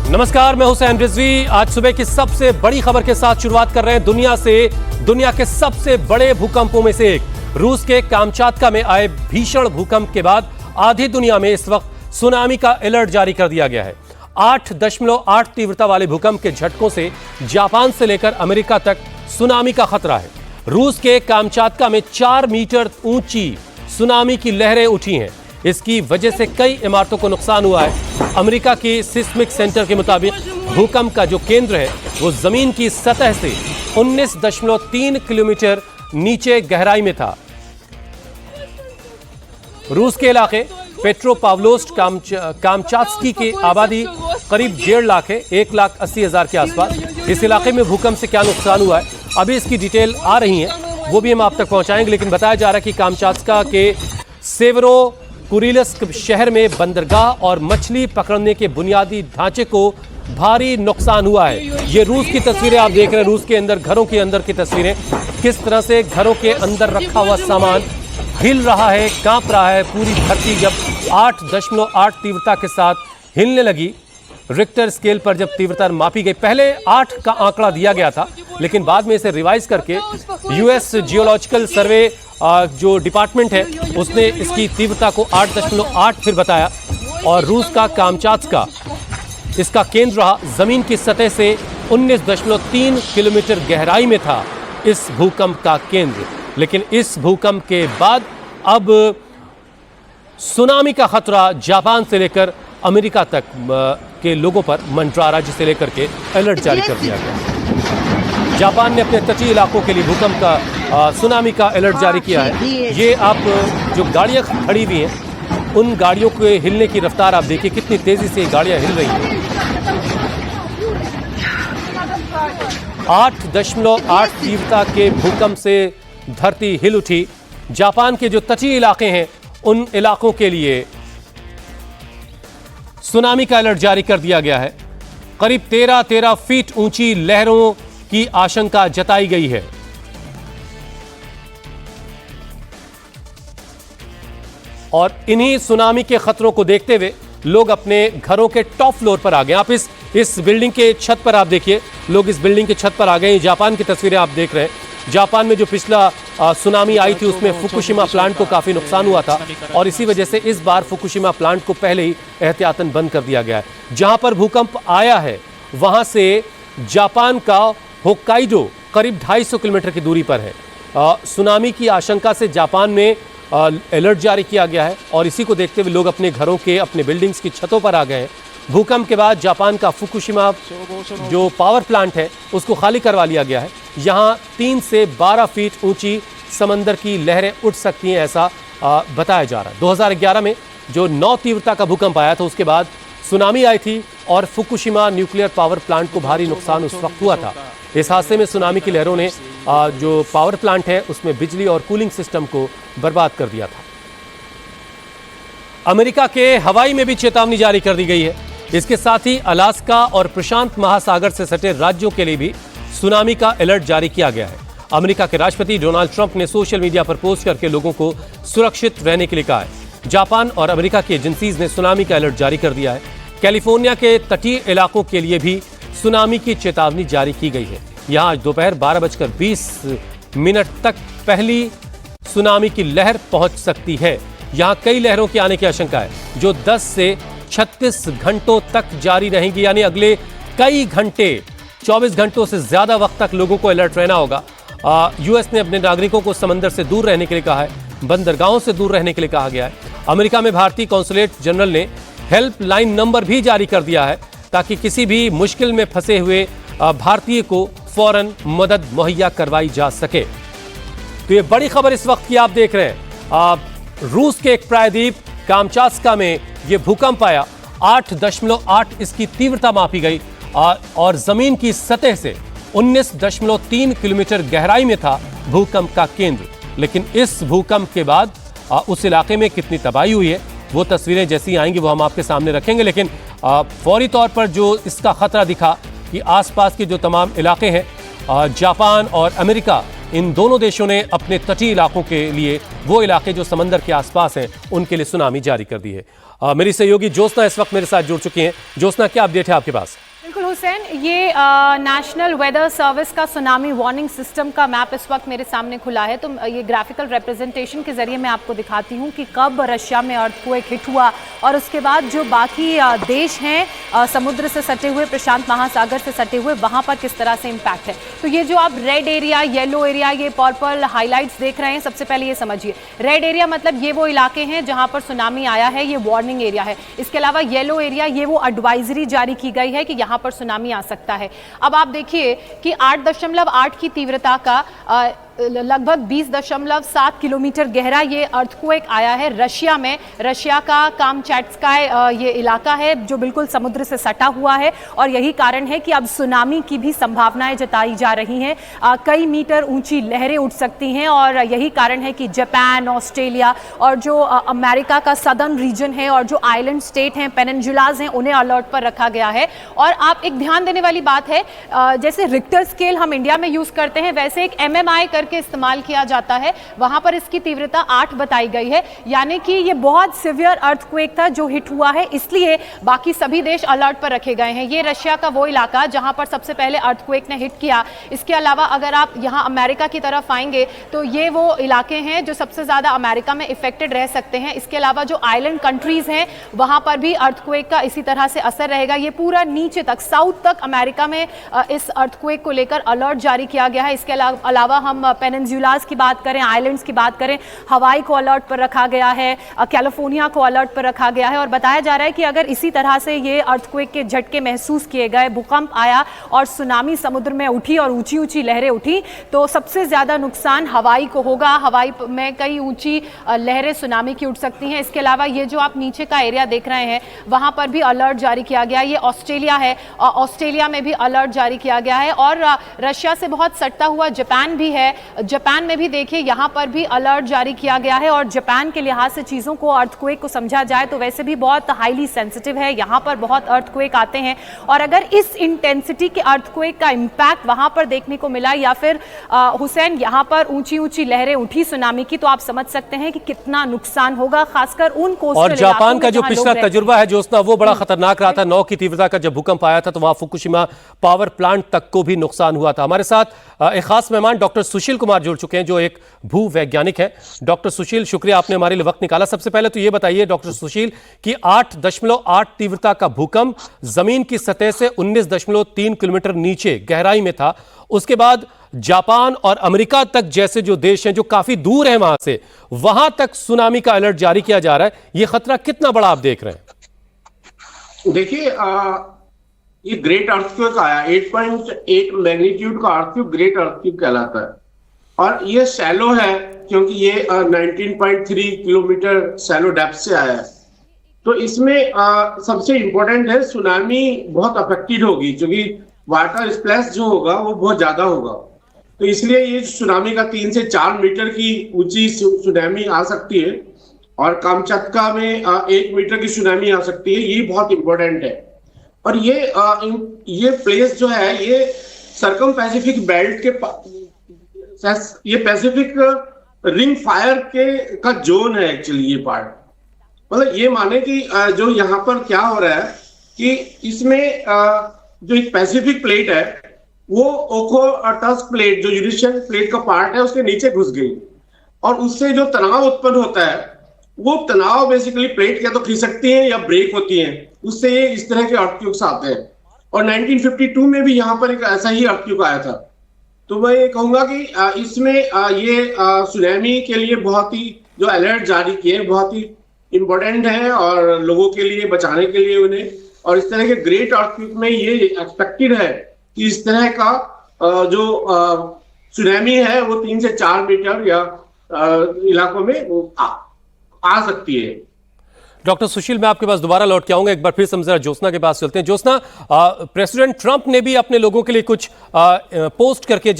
नमस्कार, मैं हुसैन रिजवी। आज सुबह की सबसे बड़ी खबर के साथ शुरुआत कर रहे हैं दुनिया के सबसे बड़े भूकंपों में से एक। रूस के कामचात्का में आए भीषण भूकंप के बाद आधी दुनिया में इस वक्त सुनामी का अलर्ट जारी कर दिया गया है। 8.8 तीव्रता वाले भूकंप के झटकों से जापान से लेकर अमेरिका तक सुनामी का खतरा है। रूस के कामचात्का में 4 मीटर ऊंची सुनामी की लहरें उठी हैं। इसकी वजह से कई इमारतों को नुकसान हुआ है। अमेरिका के सिस्मिक सेंटर के मुताबिक भूकंप का जो केंद्र है वो जमीन की सतह से 19.3 किलोमीटर नीचे गहराई में था। रूस के इलाके पेट्रोपाव्लोव्स्क कामचात्स्की की आबादी करीब 1.5 लाख है, 1,80,000 के आसपास। इस इलाके में भूकंप से क्या नुकसान हुआ है, अभी इसकी डिटेल आ रही है, वो भी हम आप तक पहुंचाएंगे। लेकिन बताया जा रहा है कि कामचात्का के सेवरो कुरिल्स्क शहर में बंदरगाह और मछली पकड़ने के बुनियादी ढांचे को भारी नुकसान हुआ है। ये रूस की तस्वीरें आप देख रहे हैं, रूस के अंदर घरों के अंदर की तस्वीरें, किस तरह से घरों के अंदर रखा हुआ सामान हिल रहा है, कांप रहा है। पूरी धरती जब 8.8 तीव्रता के साथ हिलने लगी, रिक्टर स्केल पर जब तीव्रता मापी गई, पहले 8 का आंकड़ा दिया गया था, लेकिन बाद में इसे रिवाइज करके यूएस जियोलॉजिकल सर्वे जो डिपार्टमेंट है उसने इसकी तीव्रता को 8.8 फिर बताया। और रूस का कामचात्का इसका केंद्र रहा, जमीन की सतह से 19.3 किलोमीटर गहराई में था इस भूकंप का केंद्र। लेकिन इस भूकंप के बाद अब सुनामी का खतरा जापान से लेकर अमेरिका तक के लोगों पर मंडरा रहा, जिसे लेकर के अलर्ट जारी कर दिया गया। जापान ने अपने तटीय इलाकों के लिए भूकंप का सुनामी का अलर्ट जारी किया है। ये आप जो गाड़ियां खड़ी हुई हैं, उन गाड़ियों के हिलने की रफ्तार आप देखिए, कितनी तेजी से गाड़ियां हिल रही हैं। 8.8 तीव्रता के भूकंप से धरती हिल उठी। जापान के जो तटीय इलाके हैं उन इलाकों के लिए सुनामी का अलर्ट जारी कर दिया गया है। करीब 13 फीट ऊंची लहरों की आशंका जताई गई है। और इन्हीं सुनामी के खतरों को देखते हुए लोग अपने घरों के टॉप फ्लोर पर आ गए। आप इस बिल्डिंग के छत पर आप देखिए, लोग इस बिल्डिंग के छत पर आ गए। जापान की तस्वीरें आप देख रहे हैं। जापान में जो पिछला सुनामी आई थी उसमें फुकुशिमा प्लांट को काफी नुकसान हुआ था, और इसी वजह से इस बार फुकुशिमा प्लांट को पहले ही एहतियातन बंद कर दिया गया है। जहां पर भूकंप आया है वहां से जापान का होक्काइडो करीब 250 किलोमीटर की दूरी पर है। सुनामी की आशंका से जापान में अलर्ट जारी किया गया है, और इसी को देखते हुए लोग अपने घरों के, अपने बिल्डिंग्स की छतों पर आ गए हैं। भूकंप के बाद जापान का फुकुशिमा जो पावर प्लांट है उसको खाली करवा लिया गया है। यहाँ 3 से 12 फीट ऊंची समंदर की लहरें उठ सकती हैं, ऐसा बताया जा रहा है। 2011 में जो 9 तीव्रता का भूकंप आया था, उसके बाद सुनामी आई थी और फुकुशिमा न्यूक्लियर पावर प्लांट को भारी नुकसान उस वक्त हुआ था। इस हादसे में सुनामी की लहरों ने जो पावर प्लांट है उसमें बिजली और कूलिंग सिस्टम को बर्बाद कर दिया था। अमेरिका के हवाई में भी चेतावनी जारी कर दी गई है। इसके साथ ही अलास्का और प्रशांत महासागर से सटे राज्यों के लिए भी सुनामी का अलर्ट जारी किया गया है। अमेरिका के राष्ट्रपति डोनाल्ड ट्रंप ने सोशल मीडिया पर पोस्ट करके लोगों को सुरक्षित रहने के लिए कहा है। जापान और अमेरिका की एजेंसीज ने सुनामी का अलर्ट जारी कर दिया है। कैलिफोर्निया के तटीय इलाकों के लिए भी सुनामी की चेतावनी जारी की गई है। यहाँ आज दोपहर 12:20 तक पहली सुनामी की लहर पहुंच सकती है। यहाँ कई लहरों के आने की आशंका है, जो 10 से 36 घंटों तक जारी रहेंगी। यानी अगले कई घंटे, 24 घंटों से ज्यादा वक्त तक लोगों को अलर्ट रहना होगा। यूएस ने अपने नागरिकों को समंदर से दूर रहने के लिए कहा है, बंदरगाहों से दूर रहने के लिए कहा गया है। अमेरिका में भारतीय कॉन्सुलेट जनरल ने हेल्पलाइन नंबर भी जारी कर दिया है, ताकि किसी भी मुश्किल में फंसे हुए भारतीय को फौरन मदद मुहैया करवाई जा सके। तो ये बड़ी खबर इस वक्त की आप देख रहे हैं। रूस के एक प्रायद्वीप कामचात्का में ये भूकंप आया, 8.8 इसकी तीव्रता मापी गई, और जमीन की सतह से 19.3 किलोमीटर गहराई में था भूकंप का केंद्र। लेकिन इस भूकंप के बाद उस इलाके में कितनी तबाही हुई है, वो तस्वीरें जैसी आएंगी वो हम आपके सामने रखेंगे। लेकिन फौरी तौर पर जो इसका खतरा दिखा कि आसपास के जो तमाम इलाके हैं, जापान और अमेरिका, इन दोनों देशों ने अपने तटीय इलाकों के लिए, वो इलाके जो समंदर के आसपास हैं, उनके लिए सुनामी जारी कर दी है। मेरी सहयोगी ज्योत्सना इस वक्त मेरे साथ जुड़ चुकी हैं। ज्योत्सना, क्या अपडेट है आपके पास? बिल्कुल हुसैन, ये नेशनल वेदर सर्विस का सुनामी वार्निंग सिस्टम का मैप इस वक्त मेरे सामने खुला है। तो ये ग्राफिकल रिप्रेजेंटेशन के जरिए मैं आपको दिखाती हूँ कि कब रशिया में अर्थक्वेक हिट हुआ और उसके बाद जो बाकी देश हैं समुद्र से सटे हुए, प्रशांत महासागर से सटे हुए, वहाँ पर किस तरह से इम्पैक्ट है। तो ये जो आप रेड एरिया, येलो एरिया, ये पर्पल हाईलाइट्स देख रहे हैं, सबसे पहले ये समझिए, रेड एरिया मतलब ये वो इलाके हैं जहाँ पर सुनामी आया है, ये वार्निंग एरिया है। इसके अलावा येलो एरिया, ये वो एडवाइजरी जारी की गई है कि यहाँ पर सुनामी आ सकता है। अब आप देखिए कि 8.8 की तीव्रता का लगभग 20.7 किलोमीटर गहरा ये अर्थक्वेक आया है रशिया में। रशिया का कामचैट्स्काय ये इलाका है जो बिल्कुल समुद्र से सटा हुआ है और यही कारण है कि अब सुनामी की भी संभावनाएं जताई जा रही हैं। कई मीटर ऊंची लहरें उठ सकती हैं और यही कारण है कि जापान, ऑस्ट्रेलिया और जो अमेरिका का सदर्न रीजन है और जो आइलैंड स्टेट हैं, पेनिनसुलाज हैं, उन्हें अलर्ट पर रखा गया है। और आप एक ध्यान देने वाली बात है, जैसे रिक्टर स्केल हम इंडिया में यूज करते हैं, वैसे एक MMI के इस्तेमाल किया जाता है। वहां पर इसकी तीव्रता 8 बताई गई है, यानी कि ये बहुत सिवियर अर्थक्वेक था जो हिट हुआ है, इसलिए बाकी सभी देश अलर्ट पर रखे गए हैं। ये रशिया का वो इलाका जहां पर सबसे पहले अर्थक्वेक ने हिट किया। इसके अलावा अगर आप यहां अमेरिका की तरफ आएंगे तो ये वो इलाके हैं जो सबसे ज्यादा अमेरिका में इफेक्टेड रह सकते हैं। इसके अलावा जो आइलैंड कंट्रीज हैं वहां पर भी अर्थक्वेक का इसी तरह से असर रहेगा। ये पूरा नीचे तक, साउथ तक अमेरिका में इस अर्थक्वेक को लेकर अलर्ट जारी किया गया है। इसके अलावा हम पेनिनसुलास की बात करें, आइलैंड्स की बात करें, हवाई को अलर्ट पर रखा गया है, कैलिफोर्निया को अलर्ट पर रखा गया है और बताया जा रहा है कि अगर इसी तरह से ये अर्थक्वेक के झटके महसूस किए गए, भूकंप आया और सुनामी समुद्र में उठी और ऊंची ऊंची लहरें उठी, तो सबसे ज्यादा नुकसान हवाई को होगा। हवाई में कई ऊंची लहरें सुनामी की उठ सकती हैं। इसके अलावा ये जो आप नीचे का एरिया देख रहे हैं वहां पर भी अलर्ट जारी किया गया। ये ऑस्ट्रेलिया है, ऑस्ट्रेलिया में भी अलर्ट जारी किया गया है और रशिया से बहुत सटता हुआ जापान भी है। जापान में भी देखिए यहाँ पर भी अलर्ट जारी किया गया है और जापान के लिहाज से चीज़ों को, अर्थक्वेक को समझा जाए तो वैसे भी बहुत हाईली सेंसिटिव है। यहाँ पर बहुत अर्थक्वेक आते हैं और अगर इस इंटेंसिटी के अर्थक्वेक का इम्पैक्ट वहाँ पर देखने को मिला या फिर हुसैन यहाँ पर ऊंची ऊंची लहरें उठी सुनामी की, तो आप समझ सकते हैं कि कितना नुकसान होगा, खासकर उन कोस्टल और जापान का जो पिछला तजुर्बा है ज्योत्सना, वो बड़ा खतरनाक रहा था। 9 की तीव्रता का जब भूकंप आया था तो वहां फुकुशिमा पावर प्लांट तक को भी नुकसान हुआ था। हमारे साथ एक खास मेहमान डॉक्टर सुशील कुमार जुड़ चुके हैं जो एक भू वैज्ञानिक है। डॉक्टर सुशील, शुक्रिया आपने हमारे लिए वक्त निकाला। सबसे पहले तो ये बताइए डॉक्टर सुशील कि 8.8 तीव्रता का भूकंप जमीन की सतह से 19.3 किलोमीटर नीचे गहराई में था। उसके बाद जापान और अमेरिका तक जैसे जो देश हैं जो काफी दूर हैं वहां से, वहां तक सुनामी का अलर्ट जारी किया जा रहा है। यह खतरा कितना बड़ा आप देख रहे हैं? देखिए, ये ग्रेट अर्थक्वेक आया, 8.8 मैग्नीट्यूड का अर्थक्वेक ग्रेट अर्थक्वेक कहलाता है और ये शैलो है क्योंकि ये 19.3 किलोमीटर शैलो डेप्थ से आया है। तो इसमें सबसे इंपॉर्टेंट है सुनामी बहुत अफेक्टेड होगी क्योंकि वाटर स्प्लैश जो होगा वो बहुत ज्यादा होगा। तो इसलिए ये सुनामी का 3 से 4 मीटर की ऊंची सुनामी आ सकती है और कामचत्का में 1 मीटर की सुनामी आ सकती है। ये बहुत इंपॉर्टेंट है और ये प्लेस जो है ये सर्कम पैसिफिक बेल्ट के, ये पैसिफिक रिंग फायर का जोन है एक्चुअली। ये पार्ट मतलब ये माने कि जो यहाँ पर क्या हो रहा है कि इसमें जो एक पैसिफिक प्लेट है वो ओखोटस्क प्लेट, जो यूरेशियन प्लेट का पार्ट है, उसके नीचे घुस गई और उससे जो तनाव उत्पन्न होता है वो तनाव बेसिकली प्लेट या तो खिसकती है या ब्रेक होती है, उससे ये इस तरह के अर्थक्वेक्स आते हैं। और 1952 में भी यहाँ पर एक ऐसा ही अर्थक्वेक आया था। तो मैं ये कहूंगा कि इसमें ये सुनामी के लिए बहुत ही जो अलर्ट जारी किए बहुत ही इम्पोर्टेंट है और लोगों के लिए बचाने के लिए उन्हें, और इस तरह के ग्रेट अर्थक्वेक में ये एक्सपेक्टेड है कि इस तरह का जो सुनामी है वो 3 से 4 मीटर या इलाकों में आ सकती है। डॉक्टर सुशील, मैं आपके पास दोबारा लौट के आऊंगा। एक बार फिर से हम जरा ज्योत्सना के पास चलते हैं। ज्योत्सना, प्रेसिडेंट ट्रंप ने भी अपने लोगों के लिए कुछ पोस्ट करके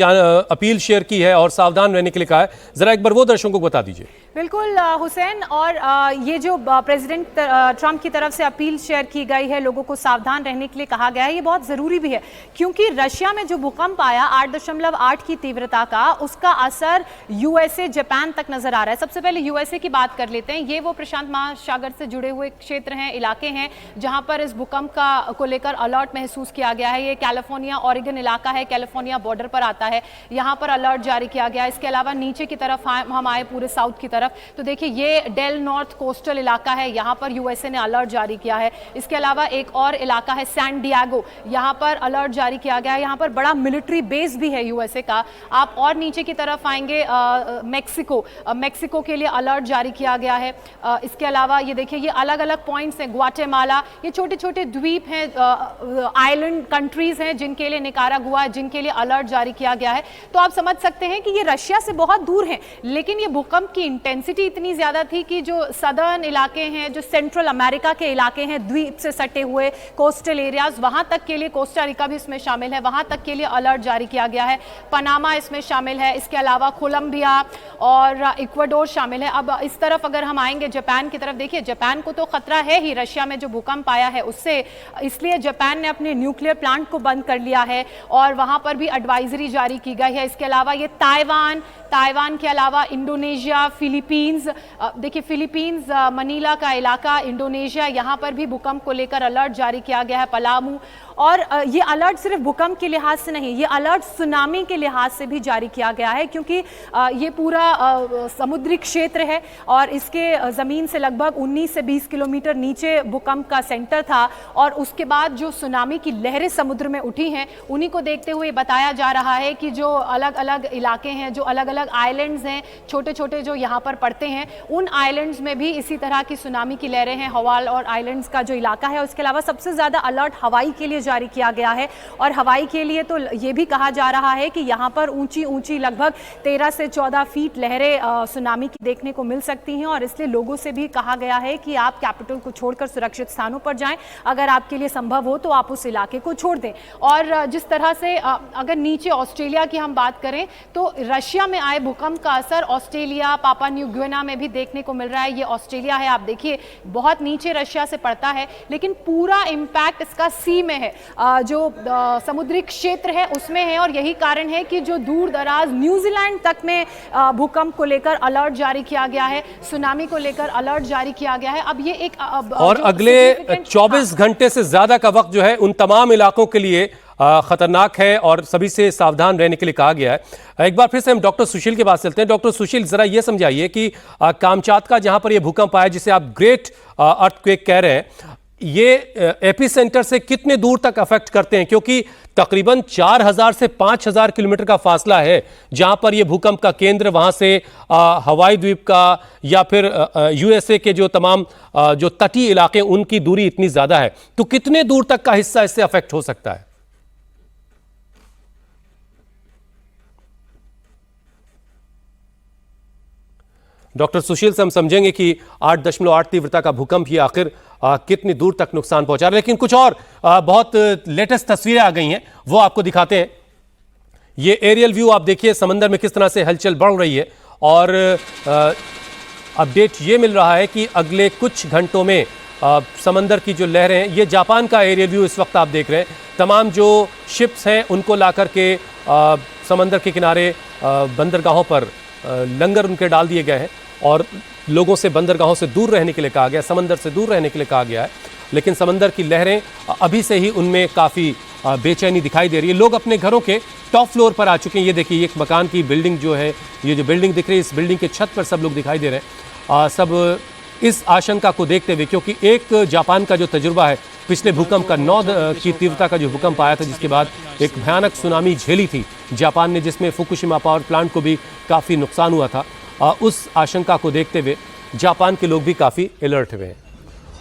अपील शेयर की है और सावधान रहने के लिए कहा है। जरा एक बार वो दर्शकों को बता दीजिए। बिल्कुल हुसैन, और ये जो प्रेसिडेंट ट्रंप की तरफ से अपील शेयर की गई है, लोगों को सावधान रहने के लिए कहा गया है, ये बहुत ज़रूरी भी है क्योंकि रशिया में जो भूकंप आया 8.8 की तीव्रता का, उसका असर यूएसए जापान तक नजर आ रहा है। सबसे पहले यूएसए की बात कर लेते हैं। ये वो प्रशांत महासागर से जुड़े हुए क्षेत्र हैं, इलाके हैं जहां पर इस भूकंप को लेकर अलर्ट महसूस किया गया है। ये कैलिफोर्निया ऑरिगन इलाका है, कैलिफोर्निया बॉर्डर पर आता है, यहाँ पर अलर्ट जारी किया गया है। इसके अलावा नीचे की तरफ हम आए पूरे साउथ की तरफ, तो देखिए ये डेल नॉर्थ कोस्टल इलाका है, यहां पर यूएसए ने अलर्ट जारी किया है। इसके अलावा एक और इलाका है सैन डिएगो, यहां पर अलर्ट जारी किया गया है। यहां पर बड़ा मिलिट्री बेस भी है यूएसए का। आप और नीचे की तरफ आएंगे मेक्सिको के लिए अलर्ट जारी किया गया है। इसके अलावा ये देखिए ये अलग अलग पॉइंट्स हैं, ग्वाटेमाला, ये छोटे छोटे द्वीप हैं, आइलैंड कंट्रीज हैं जिनके लिए निकारागुआ, जिनके लिए अलर्ट जारी किया गया है। तो आप समझ सकते हैं कि ये रशिया से बहुत दूर है, लेकिन ये भूकंप की इंटेंसिटी इतनी ज्यादा थी कि जो सदर्न इलाके हैं, जो सेंट्रल अमेरिका के इलाके हैं, द्वीप से सटे हुए कोस्टल एरियाज, वहां तक के लिए, कोस्टा रिका भी इसमें शामिल है, वहां तक के लिए अलर्ट जारी किया गया है। पनामा इसमें शामिल है, इसके अलावा कोलंबिया और इक्वाडोर शामिल है। अब इस तरफ अगर हम आएंगे जापान की तरफ, देखिए जापान को तो खतरा है ही रशिया में जो भूकंप आया है उससे, इसलिए जापान ने अपने न्यूक्लियर प्लांट को बंद कर लिया है और वहां पर भी एडवाइजरी जारी की गई है। इसके अलावा ये ताइवान के अलावा इंडोनेशिया, फिलीपींस, देखिए फिलीपींस, मनीला का इलाका, इंडोनेशिया, यहां पर भी भूकंप को लेकर अलर्ट जारी किया गया है, पलामू। और ये अलर्ट सिर्फ भूकंप के लिहाज से नहीं, ये अलर्ट सुनामी के लिहाज से भी जारी किया गया है क्योंकि ये पूरा समुद्री क्षेत्र है और इसके ज़मीन से लगभग 19 से 20 किलोमीटर नीचे भूकंप का सेंटर था। और उसके बाद जो सुनामी की लहरें समुद्र में उठी हैं, उन्हीं को देखते हुए बताया जा रहा है कि जो अलग अलग इलाके हैं, जो अलग अलग आइलैंड्स हैं, छोटे छोटे जो यहाँ पर पड़ते हैं, उन आइलैंड्स में भी इसी तरह की सुनामी की लहरें हैं। हवाल और आइलैंड्स का जो इलाका है, उसके अलावा सबसे ज़्यादा अलर्ट हवाई के लिए जारी किया गया है। और हवाई के लिए तो ये भी कहा जा रहा है कि यहाँ पर ऊंची ऊंची लगभग 13 से 14 फीट लहरें सुनामी की देखने को मिल सकती हैं और इसलिए लोगों से भी कहा गया है कि आप कैपिटल को छोड़कर सुरक्षित स्थानों पर जाएं। अगर आपके लिए संभव हो तो आप उस इलाके को छोड़ दें। और जिस तरह से अगर नीचे ऑस्ट्रेलिया की हम बात करें तो रशिया में आए भूकंप का असर ऑस्ट्रेलिया, पापा न्यू गिनिया में भी देखने को मिल रहा है। ये ऑस्ट्रेलिया है, आप देखिए बहुत नीचे रशिया से पड़ता है, लेकिन पूरा इंपैक्ट इसका सी में है, जो समुद्री क्षेत्र है उसमें है। और यही कारण है कि जो दूर दराज न्यूजीलैंड तक में भूकंप को लेकर अलर्ट जारी किया गया है, सुनामी को लेकर अलर्ट जारी किया गया है। अब ये एक और अगले 24 घंटे से ज्यादा का वक्त जो है उन तमाम इलाकों के लिए खतरनाक है और सभी से सावधान रहने के लिए कहा गया है। एक बार फिर से हम डॉक्टर सुशील के पास चलते हैं। डॉक्टर सुशील, जरा ये समझाइए कि कामचाटका जहां पर यह भूकंप आया, जिसे आप ग्रेट अर्थक्वेक कह रहे हैं, ये एपिसेंटर से कितने दूर तक अफेक्ट करते हैं? क्योंकि तकरीबन 4000 से 5000 किलोमीटर का फासला है जहां पर यह भूकंप का केंद्र, वहां से हवाई द्वीप का या फिर यूएसए के जो तमाम जो तटीय इलाके, उनकी दूरी इतनी ज्यादा है, तो कितने दूर तक का हिस्सा इससे अफेक्ट हो सकता है? डॉक्टर सुशील से हम समझेंगे कि 8.8 तीव्रता का भूकंप ये आखिर कितनी दूर तक नुकसान पहुंचा रहा है। लेकिन कुछ और बहुत लेटेस्ट तस्वीरें आ गई हैं, वो आपको दिखाते हैं। ये एरियल व्यू आप देखिए, समंदर में किस तरह से हलचल बढ़ रही है और अपडेट ये मिल रहा है कि अगले कुछ घंटों में समंदर की जो लहरें हैं, ये जापान का एरियल व्यू इस वक्त आप देख रहे हैं। तमाम जो शिप्स हैं उनको ला करके समंदर के किनारे बंदरगाहों पर लंगर उनके डाल दिए गए हैं और लोगों से बंदरगाहों से दूर रहने के लिए कहा गया, समंदर से दूर रहने के लिए कहा गया है। लेकिन समंदर की लहरें अभी से ही उनमें काफ़ी बेचैनी दिखाई दे रही है। लोग अपने घरों के टॉप फ्लोर पर आ चुके हैं। ये देखिए, एक मकान की बिल्डिंग जो है, ये जो बिल्डिंग दिख रही है, इस बिल्डिंग के छत पर सब लोग दिखाई दे रहे हैं। सब इस आशंका को देखते हुए, क्योंकि एक जापान का जो तजुर्बा है, पिछले भूकंप का 9 की तीव्रता का जो भूकंप आया था, जिसके बाद एक भयानक सुनामी झेली थी जापान ने, जिसमें फुकुशिमा पावर प्लांट को भी काफ़ी नुकसान हुआ था, उस आशंका को देखते हुए जापान के लोग भी काफ़ी अलर्ट हुए हैं।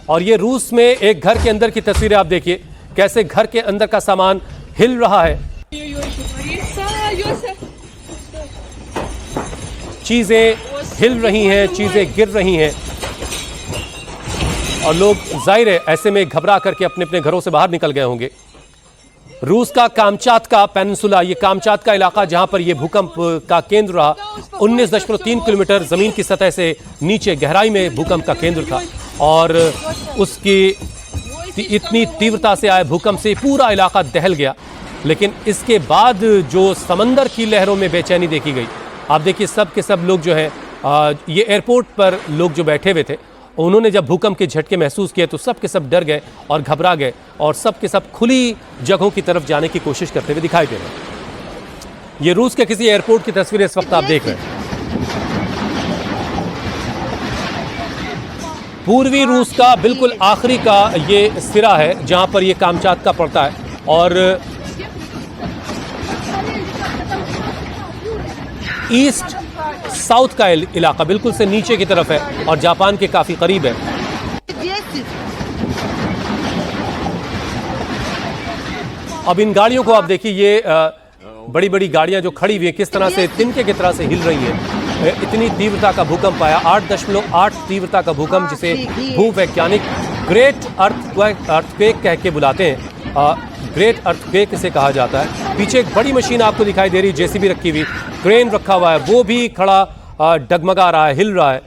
और ये रूस में एक घर के अंदर की तस्वीरें आप देखिए, कैसे घर के अंदर का सामान हिल रहा है, चीज़ें हिल रही हैं, चीज़ें गिर रही हैं और लोग जाहिर है ऐसे में घबरा करके अपने अपने घरों से बाहर निकल गए होंगे। रूस का कामचातका पेनिनसुला, ये कामचातका इलाका जहां पर यह भूकंप का केंद्र रहा, 19.3 किलोमीटर जमीन की सतह से नीचे गहराई में भूकंप का केंद्र था और उसकी इतनी तीव्रता से आए भूकंप से पूरा इलाका दहल गया। लेकिन इसके बाद जो समंदर की लहरों में बेचैनी देखी गई, आप देखिए सब के सब लोग जो है ये एयरपोर्ट पर लोग जो बैठे हुए थे, उन्होंने जब भूकंप के झटके महसूस किए तो सब के सब डर गए और घबरा गए और सब के सब खुली जगहों की तरफ जाने की कोशिश करते हुए दिखाई दे रहे हैं। ये रूस के किसी एयरपोर्ट की तस्वीरें इस वक्त आप देख रहे हैं। पूर्वी रूस का बिल्कुल आखिरी का ये सिरा है जहां पर ये कामचातका पड़ता है और ईस्ट साउथ का इलाका बिल्कुल से नीचे की तरफ है और जापान के काफी करीब है। अब इन गाड़ियों को आप देखिए, ये बड़ी बड़ी गाड़ियां जो खड़ी हुई हैं किस तरह से तिनके की तरह से हिल रही हैं। इतनी तीव्रता का भूकंप आया, 8.8 तीव्रता का भूकंप, जिसे भूवैज्ञानिक ग्रेट अर्थक्वेक कह के बुलाते हैं। ग्रेट अर्थक्वेक इसे कहा जाता है। पीछे एक बड़ी मशीन आपको दिखाई दे रही है, जेसीबी रखी हुई, क्रेन रखा हुआ है, वो भी खड़ा डगमगा रहा है, हिल रहा है।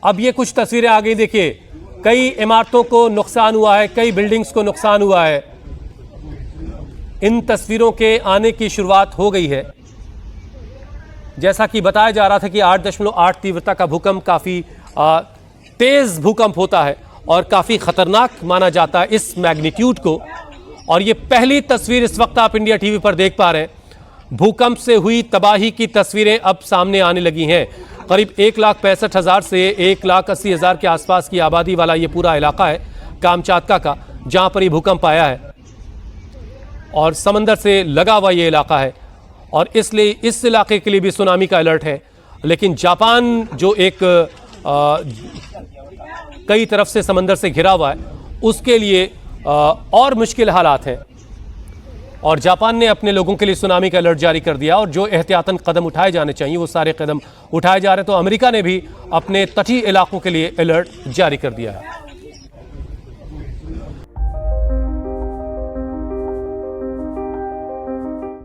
अब ये कुछ तस्वीरें आ गई, देखिए कई इमारतों को नुकसान हुआ है, कई बिल्डिंग्स को नुकसान हुआ है। इन तस्वीरों के आने की शुरुआत हो गई है। जैसा कि बताया जा रहा था कि 8.8 तीव्रता का भूकंप काफी तेज भूकंप होता है और काफी खतरनाक माना जाता है इस मैग्नीट्यूड को। और ये पहली तस्वीर इस वक्त आप इंडिया टीवी पर देख पा रहे हैं। भूकंप से हुई तबाही की तस्वीरें अब सामने आने लगी हैं। करीब 1,65,000 से 1,80,000 के आसपास की आबादी वाला ये पूरा इलाका है कामचातका का, जहां पर ये भूकंप आया है और समंदर से लगा हुआ ये इलाका है और इसलिए इस इलाके के लिए भी सुनामी का अलर्ट है। लेकिन जापान जो एक कई तरफ से समंदर से घिरा हुआ है, उसके लिए और मुश्किल हालात हैं और जापान ने अपने लोगों के लिए सुनामी का अलर्ट जारी कर दिया और जो एहतियातन कदम उठाए जाने चाहिए वो सारे कदम उठाए जा रहे हैं। तो अमेरिका ने भी अपने तटीय इलाकों के लिए अलर्ट जारी कर दिया है।